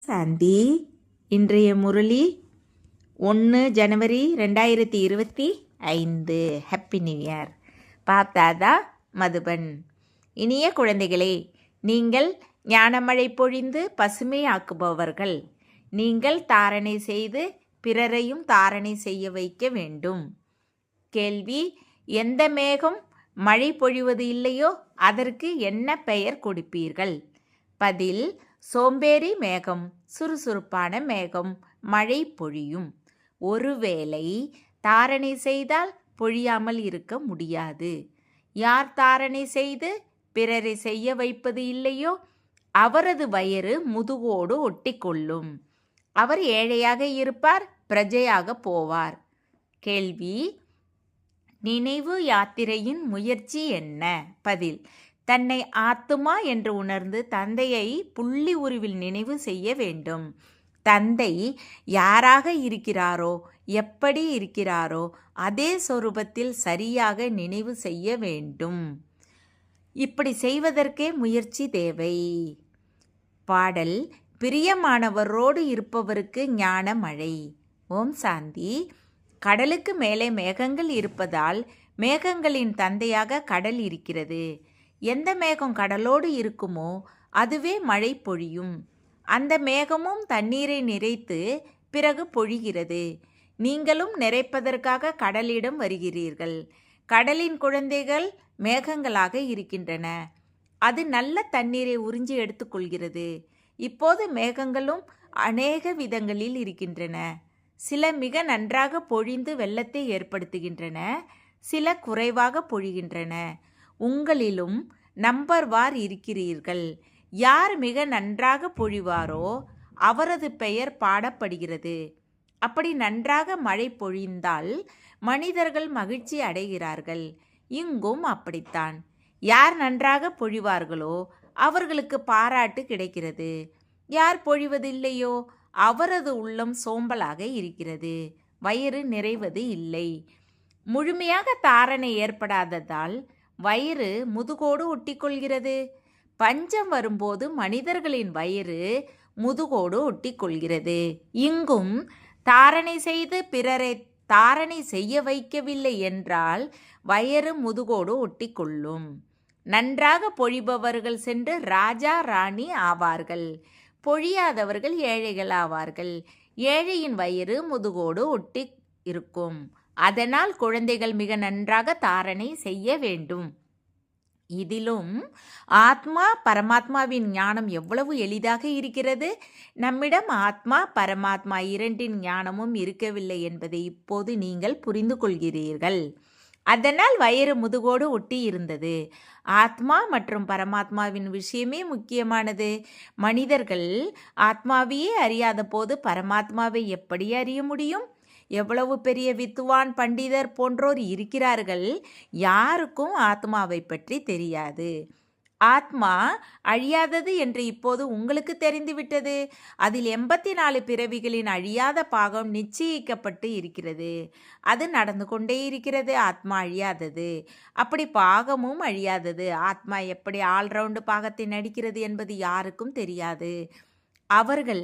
சாந்தி, இன்றைய முரளி 1 ஜனவரி 2025. Happy new year. பார்த்தாதா மதுபன். இனிய குழந்தைகளே, நீங்கள் ஞானமழை பொழிந்து பசுமையாக்குபவர்கள். நீங்கள் தாரணை செய்து பிறரையும் தாரணை செய்ய வைக்க வேண்டும். கேள்வி: எந்த மேகம் மழை பொழிவது இல்லையோ அதற்கு என்ன பெயர் கொடுப்பீர்கள்? பதில்: சோம்பேறி மேகம், சுறுசுறுப்பான மேகம் மழை பொழியும். ஒருவேளை தாரணை செய்தால் பொழியாமல் இருக்க முடியாது. யார் தாரணை செய்து பிறரை செய்ய வைப்பது இல்லையோ அவரது வயிறு முதுகோடு ஒட்டிக்கொள்ளும். அவர் ஏழையாக இருப்பார், பிரஜையாக போவார். கேள்வி: நினைவு யாத்திரையின் முயற்சி என்ன? பதில்: தன்னை ஆத்துமா என்று உணர்ந்து தந்தையை புள்ளி உருவில் நினைவு செய்ய வேண்டும். தந்தை யாராக இருக்கிறாரோ, எப்படி இருக்கிறாரோ அதே சொரூபத்தில் சரியாக நினைவு செய்ய வேண்டும். இப்படி செய்வதற்கே முயற்சி தேவை. பாடல்: பிரியமானவரோடு இருப்பவருக்கு ஞான மழை. ஓம் சாந்தி. கடலுக்கு மேலே மேகங்கள் இருப்பதால் மேகங்களின் தந்தையாக கடல் இருக்கிறது. எந்த மேகம் கடலோடு இருக்குமோ அதுவே மழை பொழியும். அந்த மேகமும் தண்ணீரை நிறைத்து பிறகு பொழிகிறது. நீங்களும் நிறைப்பதற்காக கடலிடம் வருகிறீர்கள். கடலின் குழந்தைகள் மேகங்களாக இருக்கின்றன. அது நல்ல தண்ணீரை உறிஞ்சி எடுத்துக்கொள்கிறது. இப்போது மேகங்களும் அநேக விதங்களில் இருக்கின்றன. சில மிக நன்றாக பொழிந்து வெள்ளத்தை ஏற்படுத்துகின்றன, சில குறைவாக பொழிகின்றன. உங்களிலும் நம்பர்வார் இருக்கிறீர்கள். யார் மிக நன்றாக பொழிவாரோ அவரது பெயர் பாடப்படுகிறது. அப்படி நன்றாக மழை பொழிந்தால் மனிதர்கள் மகிழ்ச்சி அடைகிறார்கள். இங்கும் அப்படித்தான். யார் நன்றாக பொழிவார்களோ அவர்களுக்கு பாராட்டு கிடைக்கிறது. யார் பொழிவதில்லையோ அவரது உள்ளம் சோம்பலாக இருக்கிறது, வயிறு நிறைவது இல்லை. முழுமையாக தாரணை ஏற்படாததால் வயிறு முதுகோடு ஒட்டிக்கொள்கிறது. பஞ்சம் வரும்போது மனிதர்களின் வயிறு முதுகோடு ஒட்டிக்கொள்கிறது. இங்கும் தாரணை செய்து பிறரை தாரணை செய்ய வைக்கவில்லை என்றால் வயிறு முதுகோடு ஒட்டிக்கொள்ளும். நன்றாக பொழிபவர்கள் சென்று ராஜா ராணி ஆவார்கள். பொழியாதவர்கள் ஏழைகள் ஆவார்கள். ஏழையின் வயிறு முதுகோடு ஒட்டி இருக்கும். அதனால் குழந்தைகள் மிக நன்றாக தாரணை செய்ய வேண்டும். இதிலும் ஆத்மா பரமாத்மாவின் ஞானம் எவ்வளவு எளிதாக இருக்கிறது. நம்மிடம் ஆத்மா பரமாத்மா இரண்டின் ஞானமும் இருக்கவில்லை என்பதை இப்போது நீங்கள் புரிந்து கொள்கிறீர்கள். அதனால் வயிறு முதுகோடு ஒட்டி இருந்தது. ஆத்மா மற்றும் பரமாத்மாவின் விஷயமே முக்கியமானது. மனிதர்கள் ஆத்மாவையே அறியாத போது பரமாத்மாவை எப்படி அறிய முடியும்? எவ்வளவு பெரிய வித்துவான் பண்டிதர் போன்றோர் இருக்கிறார்கள், யாருக்கும் ஆத்மாவை பற்றி தெரியாது. ஆத்மா அழியாதது என்று இப்போது உங்களுக்கு தெரிந்துவிட்டது. அதில் 84 பிறவிகளின் அழியாத பாகம் நிச்சயிக்கப்பட்டு இருக்கிறது. அது நடந்து கொண்டே இருக்கிறது. ஆத்மா அழியாதது. அப்படி பாகமும் அழியாதது. ஆத்மா எப்படி ஆல்ரவுண்டு பாகத்தை நடிக்கிறது என்பது யாருக்கும் தெரியாது. அவர்கள்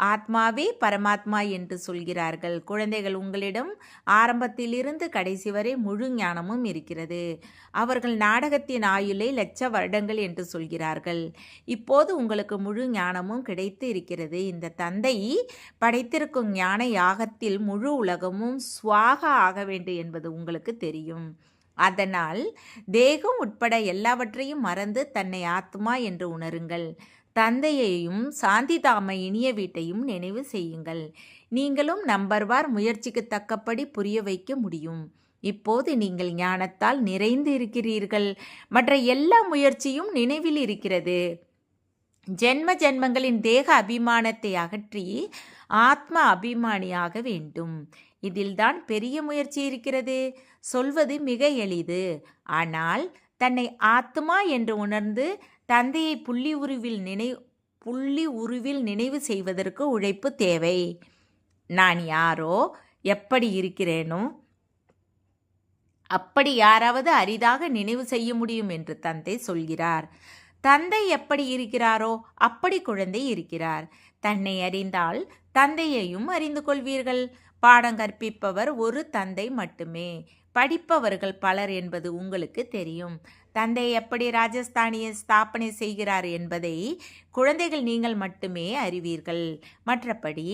ஆத்மாவே பரமாத்மா என்று சொல்கிறார்கள். குழந்தைகள், உங்களிடம் ஆரம்பத்திலிருந்து கடைசி வரை முழு ஞானமும் இருக்கிறது. அவர்கள் நாடகத்தின் ஆயுளை 1,00,000 வருடங்கள் என்று சொல்கிறார்கள். இப்போது உங்களுக்கு முழு ஞானமும் கிடைத்து இருக்கிறது. இந்த தந்தை படைத்திருக்கும் ஞான யாகத்தில் முழு உலகமும் ஸ்வாகா ஆக வேண்டும் என்பது உங்களுக்கு தெரியும். அதனால் தேகம் உட்பட எல்லாவற்றையும் மறந்து தன்னை ஆத்மா என்று உணருங்கள். தந்தையையும் சாந்திதாம இனிய வீட்டையும் நினைவு செய்யுங்கள். நீங்களும் நம்பர்வார் முயற்சிக்கு தக்கபடி புரிய வைக்க முடியும். இப்போது நீங்கள் ஞானத்தால் நிறைந்து இருக்கிறீர்கள். மற்ற எல்லா முயற்சியும் நினைவில் இருக்கிறது. ஜென்ம ஜென்மங்களின் தேக அபிமானத்தை அகற்றி ஆத்ம அபிமானியாக வேண்டும். இதில்தான் பெரிய முயற்சி இருக்கிறது. சொல்வது மிக எளிது. ஆனால் தன்னை ஆத்மா என்று உணர்ந்து தந்தையை புள்ளி உருவில் நினைவு செய்வதற்கு உழைப்பு தேவை. நான் யாரோ, எப்படி இருக்கிறேனோ அப்படி யாராவது அரிதாக நினைவு செய்ய முடியும் என்று தந்தை சொல்கிறார். தந்தை எப்படி இருக்கிறாரோ அப்படி குழந்தை இருக்கிறார். தன்னை அறிந்தால் தந்தையையும் அறிந்து கொள்வீர்கள். பாடம் கற்பிப்பவர் ஒரு தந்தை மட்டுமே, படிப்பவர்கள் பலர் என்பது உங்களுக்கு தெரியும். தந்தை எப்படி ராஜஸ்தானியை ஸ்தாபனை செய்கிறார் என்பதை குழந்தைகள் நீங்கள் மட்டுமே அறிவீர்கள். மற்றபடி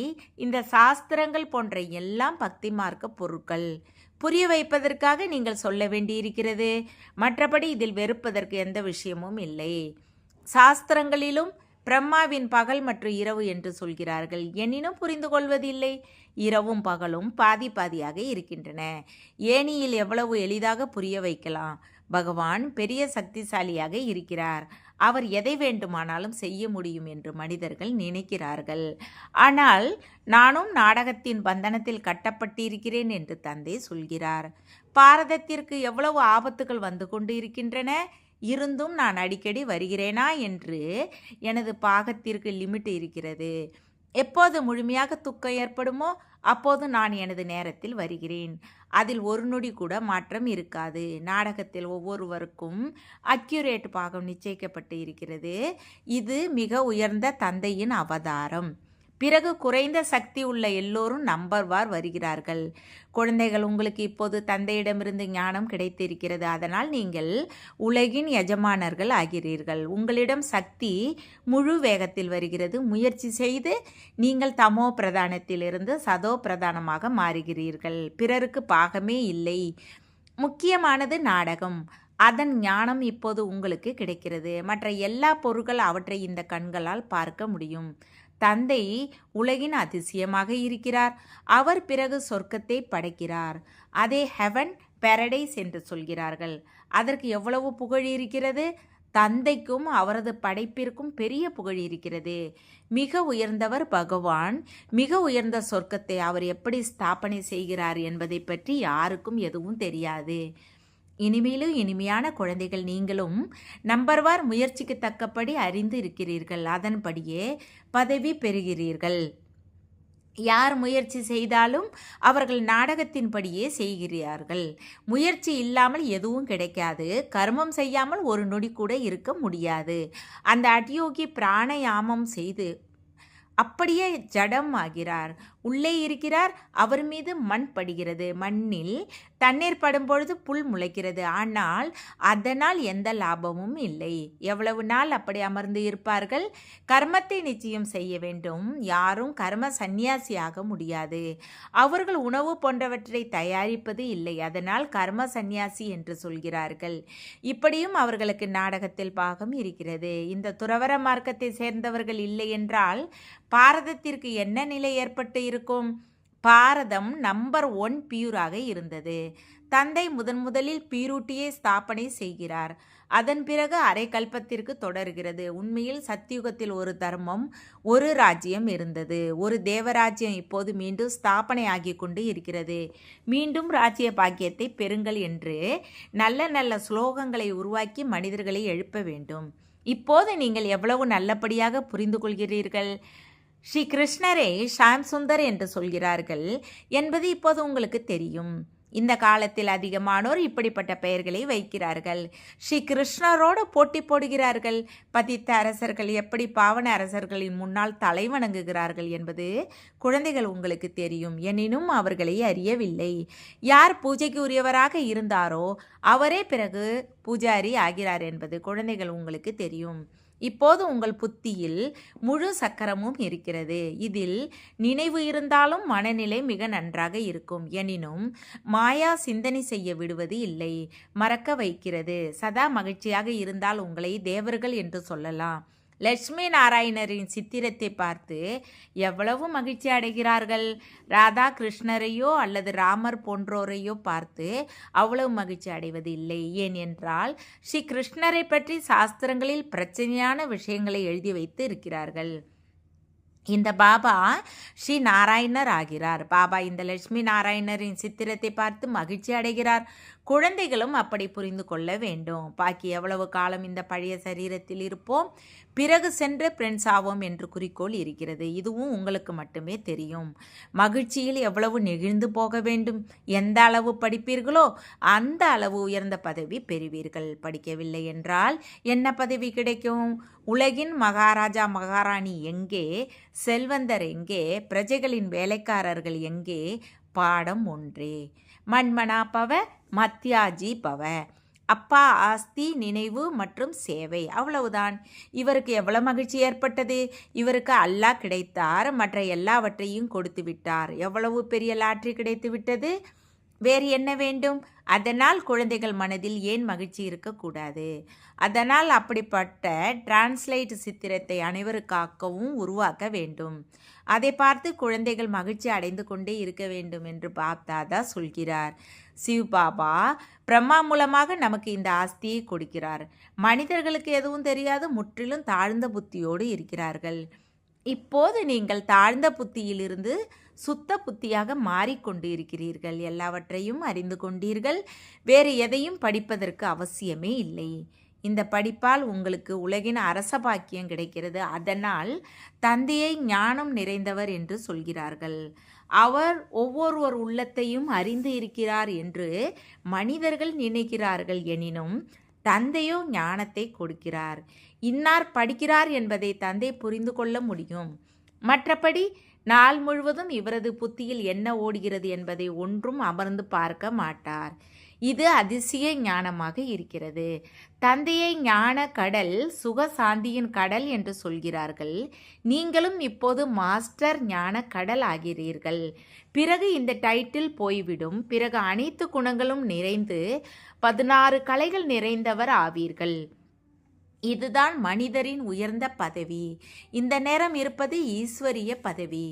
இந்த சாஸ்திரங்கள் போன்ற எல்லாம் பக்தி மார்க்க பொருட்கள். புரிய வைப்பதற்காக நீங்கள் சொல்ல வேண்டியிருக்கிறது. மற்றபடி இதில் வெறுப்பதற்கு எந்த விஷயமும் இல்லை. சாஸ்திரங்களிலும் பிரம்மாவின் பகல் மற்றும் இரவு என்று சொல்கிறார்கள். எனினும் புரிந்து கொள்வதில்லை. இரவும் பகலும் பாதி பாதியாக இருக்கின்றன. ஏணியில் எவ்வளவு எளிதாக புரிய வைக்கலாம். பகவான் பெரிய சக்திசாலியாக இருக்கிறார். அவர் எதை வேண்டுமானாலும் செய்ய முடியும் என்று மனிதர்கள் நினைக்கிறார்கள். ஆனால் நானும் நாடகத்தின் பந்தனத்தில் கட்டப்பட்டிருக்கிறேன் என்று தந்தை சொல்கிறார். பாரதத்திற்கு எவ்வளவு ஆபத்துகள் வந்து கொண்டு இருக்கின்றன. இருந்தும் நான் அடிக்கடி வருகிறேனா என்று எனது பாகத்திற்கு லிமிட் இருக்கிறது. எப்போது முழுமையாக துக்கம் ஏற்படுமோ அப்போது நான் எனது நேரத்தில் வருகிறேன். அதில் ஒரு நொடி கூட மாற்றம் இருக்காது. நாடகத்தில் ஒவ்வொருவருக்கும் அக்யூரேட் பாகம் நிச்சயிக்கப்பட்டு இருக்கிறது. இது மிக உயர்ந்த தந்தையின் அவதாரம். பிறகு குறைந்த சக்தி உள்ள எல்லோரும் நம்பர்வார் வருகிறார்கள். குழந்தைகள், உங்களுக்கு இப்போது தந்தையிடமிருந்து ஞானம் கிடைத்திருக்கிறது. அதனால் நீங்கள் உலகின் எஜமானர்கள் ஆகிறீர்கள். உங்களிடம் சக்தி முழு வேகத்தில் வருகிறது. முயற்சி செய்து நீங்கள் தமோ பிரதானத்திலிருந்து சதோ பிரதானமாக மாறுகிறீர்கள். பிறருக்கு பாகமே இல்லை. முக்கியமானது நாடகம். அதன் ஞானம் இப்போது உங்களுக்கு கிடைக்கிறது. மற்ற எல்லா பொருட்கள் அவற்றை இந்த கண்களால் பார்க்க முடியும். தந்தை உலகின் அதிசயமாக இருக்கிறார். அவர் பிறகு சொர்க்கத்தை படைக்கிறார். அதே ஹெவன் பாரடைஸ் என்று சொல்கிறார்கள். அதற்கு எவ்வளவு புகழ் இருக்கிறது. தந்தைக்கும் அவரது படைப்பிற்கும் பெரிய புகழ் இருக்கிறது. மிக உயர்ந்தவர் பகவான். மிக உயர்ந்த சொர்க்கத்தை அவர் எப்படி ஸ்தாபனை செய்கிறார் என்பதை பற்றி யாருக்கும் எதுவும் தெரியாது. இனிமேலும் இனிமையான குழந்தைகள், நீங்களும் நம்பர்வார் முயற்சிக்கு தக்கபடி அறிந்து இருக்கிறீர்கள். அதன்படியே பதவி பெறுகிறீர்கள். யார் முயற்சி செய்தாலும் அவர்கள் நாடகத்தின்படியே செய்கிறார்கள். முயற்சி இல்லாமல் எதுவும் கிடைக்காது. கர்மம் செய்யாமல் ஒரு நொடி கூட இருக்க முடியாது. அந்த அட்யோகி பிராணயாமம் செய்து அப்படியே ஜடம் ஆகிறார். உள்ளே இருக்கிறார். அவர் மீது மண் படுகிறது. மண்ணில் தண்ணீர் படும் பொழுது புல் முளைக்கிறது. ஆனால் அதனால் எந்த லாபமும் இல்லை. எவ்வளவு நாள் அப்படி அமர்ந்து இருப்பார்கள்? கர்மத்தை நிச்சயம் செய்ய வேண்டும். யாரும் கர்ம சந்நியாசியாக முடியாது. அவர்கள் உணவு போன்றவற்றை தயாரிப்பது இல்லை. அதனால் கர்ம சந்நியாசி என்று சொல்கிறார்கள். இப்படியும் அவர்களுக்கு நாடகத்தில் பாகம் இருக்கிறது. இந்த துறவர மார்க்கத்தை சேர்ந்தவர்கள் இல்லை என்றால் பாரதத்திற்கு என்ன நிலை ஏற்பட்டு இருக்கும்? பாரதம் நம்பர் 1 பியூராக இருந்தது. தந்தை முதலில் பியூரிட்டியை ஸ்தாபனை செய்கிறார். அதன் பிறகு அரை கல்பத்திற்கு தொடர்கிறது. உண்மையில் சத்தியுகத்தில் ஒரு தர்மம், ஒரு ராஜ்யம் இருந்தது. ஒரு தேவராஜ்யம் இப்போது மீண்டும் ஸ்தாபனை ஆகி கொண்டு இருக்கிறது. மீண்டும் ராஜ்ய பாக்கியத்தை பெறுங்கள் என்று நல்ல நல்ல ஸ்லோகங்களை உருவாக்கி மனிதர்களை எழுப்ப வேண்டும். இப்போது நீங்கள் எவ்வளவு நல்லபடியாக புரிந்து கொள்கிறீர்கள். ஸ்ரீ கிருஷ்ணரை ஷாம் சுந்தர் என்று சொல்கிறார்கள் என்பது இப்போது உங்களுக்கு தெரியும். இந்த காலத்தில் அதிகமானோர் இப்படிப்பட்ட பெயர்களை வைக்கிறார்கள். ஸ்ரீ கிருஷ்ணரோடு போட்டி போடுகிறார்கள். பதித்த அரசர்கள் எப்படி பாவன அரசர்களின் முன்னால் தலை வணங்குகிறார்கள் என்பது குழந்தைகள் உங்களுக்கு தெரியும். எனினும் அவர்களை அறியவில்லை. யார் பூஜைக்கு உரியவராக இருந்தாரோ அவரே பிறகு பூஜாரி ஆகிறார் என்பது குழந்தைகள் உங்களுக்கு தெரியும். இப்போது உங்கள் புத்தியில் முழு சக்கரமும் இருக்கிறது. இதில் நினைவு இருந்தாலும் மனநிலை மிக நன்றாக இருக்கும். எனினும் மாயா சிந்தனை செய்ய விடுவது இல்லை, மறக்க வைக்கிறது. சதா மகிழ்ச்சியாக இருந்தால் உங்களை தேவர்கள் என்று சொல்லலாம். லட்சுமி நாராயணரின் சித்திரத்தை பார்த்து எவ்வளவு மகிழ்ச்சி அடைகிறார்கள். ராதா கிருஷ்ணரையோ அல்லது ராமர் போன்றோரையோ பார்த்து அவ்வளவு மகிழ்ச்சி அடைவது இல்லை. ஏன் என்றால் ஸ்ரீ கிருஷ்ணரை பற்றி சாஸ்திரங்களில் பிரச்சனையான விஷயங்களை எழுதி வைத்து இருக்கிறார்கள். இந்த பாபா ஸ்ரீ நாராயணர் ஆகிறார். பாபா இந்த லட்சுமி நாராயணரின் சித்திரத்தை பார்த்து மகிழ்ச்சி அடைகிறார். குழந்தைகளும் அப்படி புரிந்து கொள்ள வேண்டும். பாக்கி எவ்வளவு காலம் இந்த பழைய சரீரத்தில் இருப்போம், பிறகு சென்று பிரின்ஸ் ஆவோம் என்று குறிக்கோள் இருக்கிறது. இதுவும் உங்களுக்கு மட்டுமே தெரியும். மகிழ்ச்சியில் எவ்வளவு நெகிழ்ந்து போக வேண்டும். எந்த அளவு படிப்பீர்களோ அந்த அளவு உயர்ந்த பதவி பெறுவீர்கள். படிக்கவில்லை என்றால் என்ன பதவி கிடைக்கும்? உலகின் மகாராஜா மகாராணி எங்கே? செல்வந்தர் எங்கே, பிரஜைகளின் வேலைக்காரர்கள் எங்கே? பாடம் ஒன்றே. மன்மனா பவ மத்யாஜி பவ. அப்பா ஆஸ்தி, நினைவு மற்றும் சேவை, அவ்வளவுதான். இவருக்கு எவ்வளவு மகிழ்ச்சி ஏற்பட்டது. இவருக்கு அல்லாஹ் கிடைத்தார், மற்ற எல்லாவற்றையும் கொடுத்து விட்டார். எவ்வளவு பெரிய லாட்டரி கிடைத்து விட்டது. வேறு என்ன வேண்டும்? அதனால் குழந்தைகள் மனதில் ஏன் மகிழ்ச்சி இருக்கக்கூடாது? அதனால் அப்படிப்பட்ட டிரான்ஸ்லேட் சித்திரத்தை அனைவருக்காகவும் உருவாக்க வேண்டும். அதை பார்த்து குழந்தைகள் மகிழ்ச்சி அடைந்து கொண்டே இருக்க வேண்டும் என்று பாப்தாதா சொல்கிறார். சிவபாபா பிரம்மா மூலமாக நமக்கு இந்த ஆஸ்தியை கொடுக்கிறார். மனிதர்களுக்கு எதுவும் தெரியாது, முற்றிலும் தாழ்ந்த புத்தியோடு இருக்கிறார்கள். இப்போது நீங்கள் தாழ்ந்த புத்தியிலிருந்து சுத்த புத்தியாக மாறிக்கொண்டு இருக்கிறீர்கள். எல்லாவற்றையும் அறிந்து கொண்டீர்கள். வேறு எதையும் படிப்பதற்கு அவசியமே இல்லை. இந்த படிப்பால் உங்களுக்கு உலகின் அரச பாக்கியம் கிடைக்கிறது. அதனால் தந்தையை ஞானம் நிறைந்தவர் என்று சொல்கிறார்கள். அவர் ஒவ்வொருவர் உள்ளத்தையும் அறிந்து இருக்கிறார் என்று மனிதர்கள் நினைக்கிறார்கள். எனினும் தந்தையோ ஞானத்தை கொடுக்கிறார். இன்னார் படிக்கிறார் என்பதை தந்தை புரிந்து கொள்ள முடியும். மற்றபடி நாள் முழுவதும் இவரது புத்தியில் என்ன ஓடுகிறது என்பதை ஒன்றும் அமர்ந்து பார்க்க மாட்டார். இது அதிசய ஞானமாக இருக்கிறது. தந்தையை ஞான கடல், சுக சாந்தியின் கடல் என்று சொல்கிறார்கள். நீங்களும் இப்போது மாஸ்டர் ஞான கடல் ஆகிறீர்கள். பிறகு இந்த டைட்டில் போய்விடும். பிறகு அனைத்து குணங்களும் நிறைந்து 16 கலைகள் நிறைந்தவர் ஆவீர்கள். இதுதான் மனிதரின் உயர்ந்த பதவி. இந்த நேரம் இருப்பது ஈஸ்வரிய பதவி.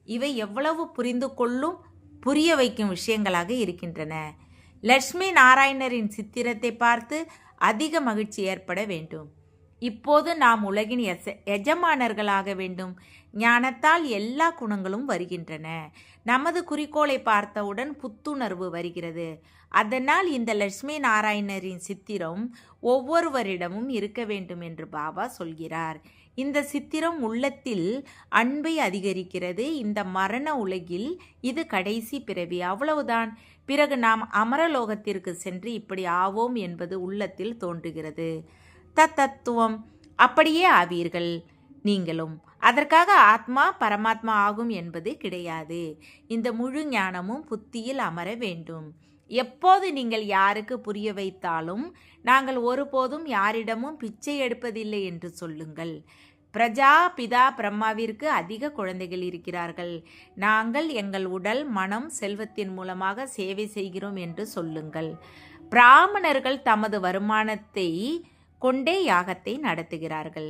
இவை எவ்வளவு புரிந்து கொள்ளும், புரிய வைக்கும் விஷயங்களாக இருக்கின்றன. லட்சுமி நாராயணரின் சித்திரத்தை பார்த்து அதிக மகிழ்ச்சி ஏற்பட வேண்டும். இப்போது நாம் உலகின் எஜமானர்களாக வேண்டும். ஞானத்தால் எல்லா குணங்களும் வருகின்றன. நமது குறிக்கோளை பார்த்தவுடன் புத்துணர்வு வருகிறது. அதனால் இந்த லட்சுமி நாராயணரின் சித்திரம் ஒவ்வொருவரிடமும் இருக்க வேண்டும் என்று பாபா சொல்கிறார். இந்த சித்திரம் உள்ளத்தில் அன்பை அதிகரிக்கிறது. இந்த மரண உலகில் இது கடைசி பிறவி, அவ்வளவுதான். பிறகு நாம் அமரலோகத்திற்கு சென்று இப்படி ஆவோம் என்பது உள்ளத்தில் தோன்றுகிறது. தத்துவம் அப்படியே ஆவீர்கள் நீங்களும். அதற்காக ஆத்மா பரமாத்மா ஆகும் என்பது கிடையாது. இந்த முழு ஞானமும் புத்தியில் அமர வேண்டும். எப்போது நீங்கள் யாருக்கு புரிய வைத்தாலும் நாங்கள் ஒருபோதும் யாரிடமும் பிச்சை எடுப்பதில்லை என்று சொல்லுங்கள். பிரஜா பிதா பிரம்மாவிற்கு அதிக குழந்தைகள் இருக்கிறார்கள். நாங்கள் எங்கள் உடல், மனம், செல்வத்தின் மூலமாக சேவை செய்கிறோம் என்று சொல்லுங்கள். பிராமணர்கள் தமது வருமானத்தை கொண்டே யாகத்தை நடத்துகிறார்கள்.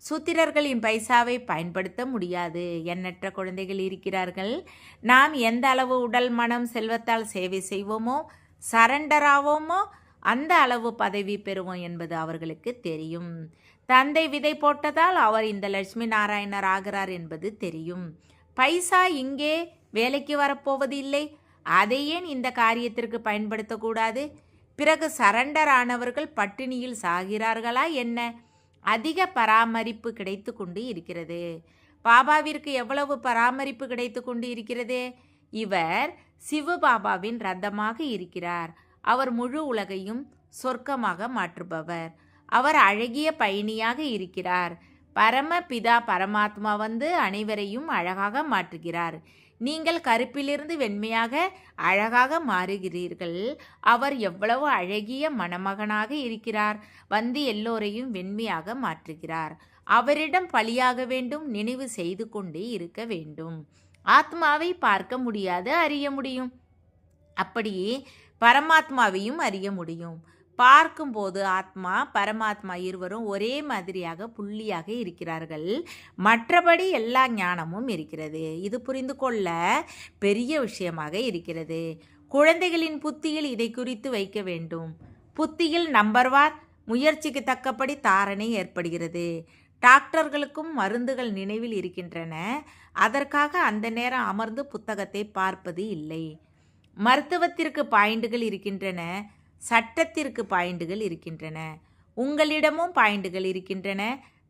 சூத்திரர்களின் பைசாவை பயன்படுத்த முடியாது. எண்ணற்ற குழந்தைகள் இருக்கிறார்கள். நாம் எந்த அளவு உடல், மனம், செல்வத்தால் சேவை செய்வோமோ, சரண்டராவோமோ, அந்த அளவு பதவி பெறுவோம் என்பது அவர்களுக்கு தெரியும். தந்தை விதை போட்டதால் அவர் இந்த லட்சுமி நாராயணர் ஆகிறார் என்பது தெரியும். பைசா இங்கே வேலைக்கு வரப்போவது இல்லை. அதை ஏன் இந்த காரியத்திற்கு பயன்படுத்தக்கூடாது? பிறகு சரண்டர் ஆனவர்கள் பட்டினியில் சாகிறார்களா என்ன? அதிக பராமரிப்பு கிடைத்து கொண்டு இருக்கிறது. பாபாவிற்கு எவ்வளவு பராமரிப்பு கிடைத்து கொண்டு இருக்கிறது? இவர் சிவபாபாவின் ரத்தமாக இருக்கிறார். அவர் முழு உலகையும் சொர்க்கமாக மாற்றுபவர். அவர் அழகிய பயணியாக இருக்கிறார். பரமபிதா பரமாத்மா வந்து அனைவரையும் அழகாக மாற்றுகிறார். நீங்கள் கருப்பிலிருந்து வெண்மையாக அழகாக மாறுகிறீர்கள். அவர் எவ்வளவு அழகிய மணமகனாக இருக்கிறார். வந்து எல்லோரையும் வெண்மையாக மாற்றுகிறார். அவரிடம் பலியாக வேண்டும், நினைவு செய்து கொண்டே இருக்க வேண்டும். ஆத்மாவை பார்க்க முடியாது, அறிய முடியும். அப்படியே பரமாத்மாவையும் அறிய முடியும். பார்க்கும்போது ஆத்மா பரமாத்மா இருவரும் ஒரே மாதிரியாக புள்ளியாக இருக்கிறார்கள். மற்றபடி எல்லா ஞானமும் இருக்கிறது. இது புரிந்து கொள்ள பெரிய விஷயமாக இருக்கிறது. குழந்தைகளின் புத்தியில் இதை குறித்து வைக்க வேண்டும். புத்தியில் நம்பர்வார் முயற்சிக்கு தக்கபடி தாரணை ஏற்படுகிறது. டாக்டர்களுக்கும் மருந்துகள் நினைவில் இருக்கின்றன. அதற்காக அந்த நேரம் அமர்ந்து புத்தகத்தை பார்ப்பது இல்லை. மருத்துவத்திற்கு பாயிண்டுகள் இருக்கின்றன. சட்டத்திற்கு பாயிண்டுகள் இருக்கின்றன. உங்களிடமும் பாயிண்டுகள் இருக்கின்றன.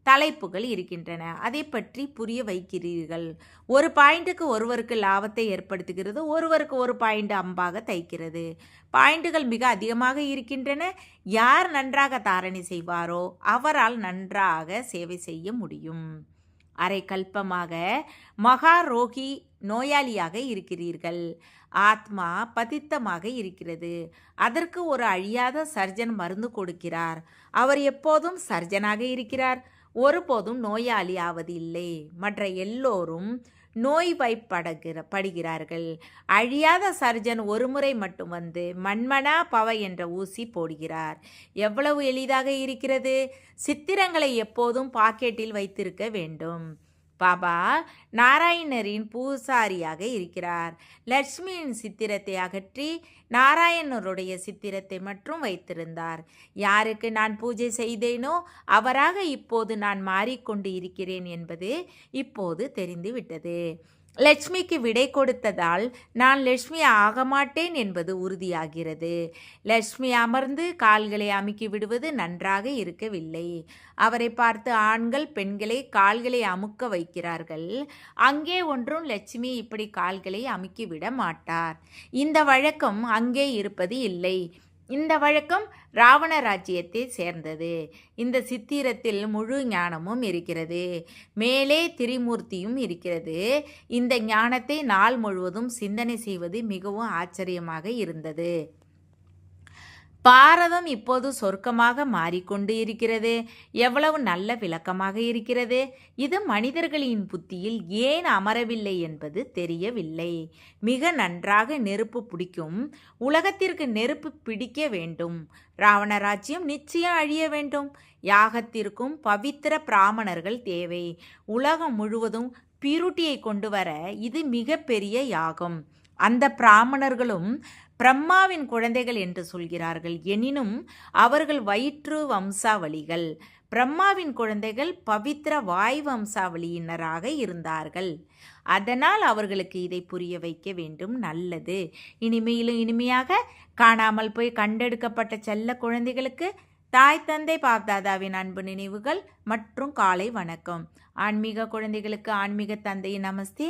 தலைப்புகள் இருக்கின்றன. அதை பற்றி புரிய வைக்கிறீர்கள். ஒரு பாயிண்ட்டுக்கு ஒருவருக்கு லாபத்தை ஏற்படுத்துகிறது, ஒருவருக்கு ஒரு பாயிண்ட் அம்பாக தைக்கிறது. பாயிண்டுகள் மிக அதிகமாக இருக்கின்றன. யார் நன்றாக தாரணை செய்வாரோ அவரால் நன்றாக சேவை செய்ய முடியும். அரை கல்பமாக மகா ரோகி நோயாளியாக இருக்கிறீர்கள். ஆத்மா பதித்தமாக இருக்கிறது. அதற்கு ஒரு அழியாத சர்ஜன் மருந்து கொடுக்கிறார். அவர் எப்போதும் சர்ஜனாக இருக்கிறார். ஒருபோதும் நோயாளி ஆவதில்லை. மற்ற எல்லோரும் படுகிறார்கள். அழியாத சர்ஜன் ஒருமுறை மட்டும் வந்து மன்மனா பவ என்ற ஊசி போடுகிறார். எவ்வளவு எளிதாக இருக்கிறது! சித்திரங்களை எப்போதும் பாக்கெட்டில் வைத்திருக்க வேண்டும். பாபா நாராயணரின் பூசாரியாக இருக்கிறார். லட்சுமியின் சித்திரத்தை அகற்றி நாராயணருடைய சித்திரத்தை மட்டும் வைத்திருந்தார். யாருக்கு நான் பூஜை செய்தேனோ அவராக இப்போது நான் மாறிக்கொண்டு இருக்கிறேன் என்பது இப்போது தெரிந்துவிட்டது. லட்சுமிக்கு விடை கொடுத்ததால் நான் லட்சுமி ஆக மாட்டேன் என்பது உறுதியாகிறது. லட்சுமி அமர்ந்து கால்களை அமுக்கி விடுவது நன்றாக இருக்கவில்லை. அவரை பார்த்து ஆண்கள் பெண்களை கால்களை அமுக்க வைக்கிறார்கள். அங்கே ஒன்றும் லட்சுமி இப்படி கால்களை அமுக்கி விட மாட்டார். இந்த வழக்கம் அங்கே இருப்பது இல்லை. இந்த வழக்கம் ராவண ராஜ்யத்தை சேர்ந்தது. இந்த சித்திரத்தில் முழு ஞானமும் இருக்கிறது. மேலே திரிமூர்த்தியும் இருக்கிறது. இந்த ஞானத்தை நாள் முழுவதும் சிந்தனை செய்வது மிகவும் ஆச்சரியமாக இருந்தது. பாரதம் இப்போது சொர்க்கமாக மாறிக்கொண்டு இருக்கிறது. எவ்வளவு நல்ல விளக்கமாக இருக்கிறது! இது மனிதர்களின் புத்தியில் ஏன் அமரவில்லை என்பது தெரியவில்லை. மிக நன்றாக நெருப்பு பிடிக்கும். உலகத்திற்கு நெருப்பு பிடிக்க வேண்டும். ராவண ராஜ்யம் நிச்சயம் அழிய வேண்டும். யாகத்திற்கும் பவித்திர பிராமணர்கள் தேவை. உலகம் முழுவதும் பிருட்டியை கொண்டு வர இது மிக பெரிய யாகம். அந்த பிராமணர்களும் பிரம்மாவின் குழந்தைகள் என்று சொல்கிறார்கள். எனினும் அவர்கள் வயிற்று வம்சாவளிகள். பிரம்மாவின் குழந்தைகள் பவித்திர வாய் வம்சாவளியினராக இருந்தார்கள். அதனால் அவர்களுக்கு இதை புரிய வைக்க வேண்டும். நல்லது. இனிமையிலும் இனிமையாக காணாமல் போய் கண்டெடுக்கப்பட்ட செல்ல குழந்தைகளுக்கு தாய் தந்தை பாப்தாதாவின் அன்பு நினைவுகள் மற்றும் காலை வணக்கம். ஆன்மீக குழந்தைகளுக்கு ஆன்மீக தந்தையின் நமஸ்தே.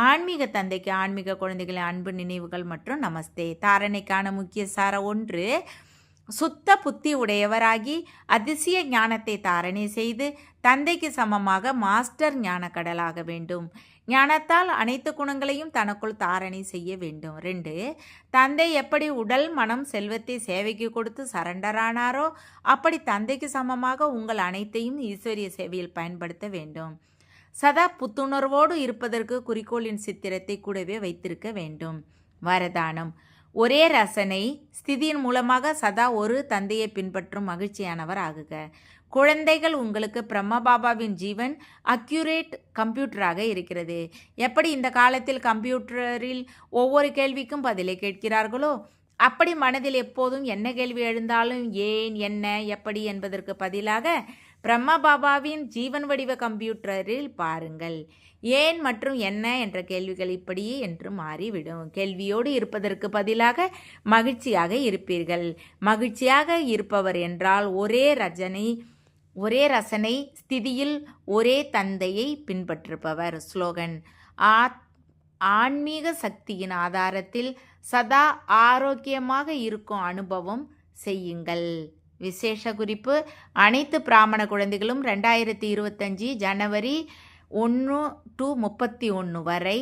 ஆன்மீக தந்தைக்கு ஆன்மீக குழந்தைகளின் அன்பு நினைவுகள் மற்றும் நமஸ்தே. தாரணைக்கான முக்கிய சார 1. சுத்த புத்தி உடையவராகி அதிசய ஞானத்தை தாரணை செய்து தந்தைக்கு சமமாக மாஸ்டர் ஞான கடலாக வேண்டும். ஞானத்தால் அனைத்து குணங்களையும் தனக்குள் தாரணை செய்ய வேண்டும். 2. தந்தை எப்படி உடல் மனம் செல்வத்தை சேவைக்கு கொடுத்து சரண்டரானாரோ அப்படி தந்தைக்கு சமமாக உங்கள் அனைத்தையும் ஈஸ்வரிய சேவையில் பயன்படுத்த வேண்டும். சதா புத்துணர்வோடு இருப்பதற்கு குறிக்கோளின் சித்திரத்தை கூடவே வைத்திருக்க வேண்டும். வரதானம்: ஒரே ரசனை ஸ்திதியின் மூலமாக சதா ஒரு தந்தையை பின்பற்றும் மகிழ்ச்சியானவர் ஆகுக. குழந்தைகள், உங்களுக்கு பிரம்மபாபாவின் ஜீவன் அக்யூரேட் கம்ப்யூட்டராக இருக்கிறது. எப்படி இந்த காலத்தில் கம்ப்யூட்டரில் ஒவ்வொரு கேள்விக்கும் பதிலை கேட்கிறார்களோ அப்படி மனதில் எப்போதும் என்ன கேள்வி எழுந்தாலும் ஏன், என்ன, எப்படி என்பதற்கு பதிலாக பிரம்மபாபாவின் ஜீவன் வடிவ கம்ப்யூட்டரில் பாருங்கள். ஏன் மற்றும் என்ன என்ற கேள்விகள் இப்படியே என்று மாறிவிடும். கேள்வியோடு இருப்பதற்கு பதிலாக மகிழ்ச்சியாக இருப்பீர்கள். மகிழ்ச்சியாக இருப்பவர் என்றால் ஒரே ரசனை ஸ்திதியில் ஒரே தந்தையை பின்பற்றுபவர். ஸ்லோகன்: ஆன்மீக சக்தியின் ஆதாரத்தில் சதா ஆரோக்கியமாக இருக்கும் அனுபவம் செய்யுங்கள். விசேஷ குறிப்பு: அனைத்து பிராமண குழந்தைகளும் 2025 ஜனவரி 1 to 31 வரை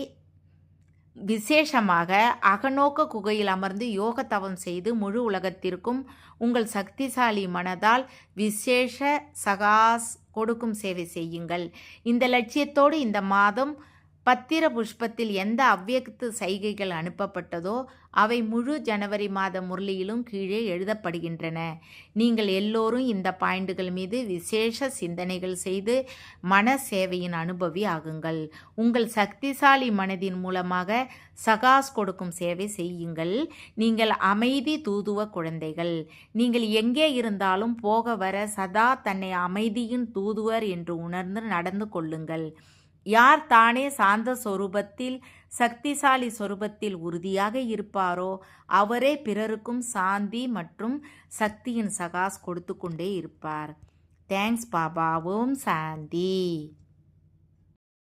விசேஷமாக அகநோக்க குகையில் அமர்ந்து யோக தவம் செய்து முழு உலகத்திற்கும் உங்கள் சக்திசாலி மனதால் விசேஷ சகாஸ் கொடுக்கும் சேவை செய்யுங்கள். இந்த லட்சியத்தோடு இந்த மாதம் பத்திர புஷ்பத்தில் எந்த அவ்வியக்து சைகைகள் அனுப்பப்பட்டதோ அவை முழு ஜனவரி மாத முரளியிலும் கீழே எழுதப்படுகின்றன. நீங்கள் எல்லோரும் இந்த பாயிண்டுகள் மீது விசேஷ சிந்தனைகள் செய்து மன சேவையின் அனுபவி ஆகுங்கள். உங்கள் சக்திசாலி மனதின் மூலமாக சகாஸ் கொடுக்கும் சேவை செய்யுங்கள். நீங்கள் அமைதி தூதுவ குழந்தைகள். நீங்கள் எங்கே இருந்தாலும் போக வர சதா தன்னை அமைதியின் தூதுவர் என்று உணர்ந்து நடந்து கொள்ளுங்கள். யார் தானே சாந்த சொரூபத்தில் சக்திசாலி சொரூபத்தில் உறுதியாக இருப்பாரோ அவரே பிறருக்கும் சாந்தி மற்றும் சக்தியின் சகாஸ் கொடுத்து கொண்டே இருப்பார். தேங்க்ஸ் பாபா. ஓம் சாந்தி.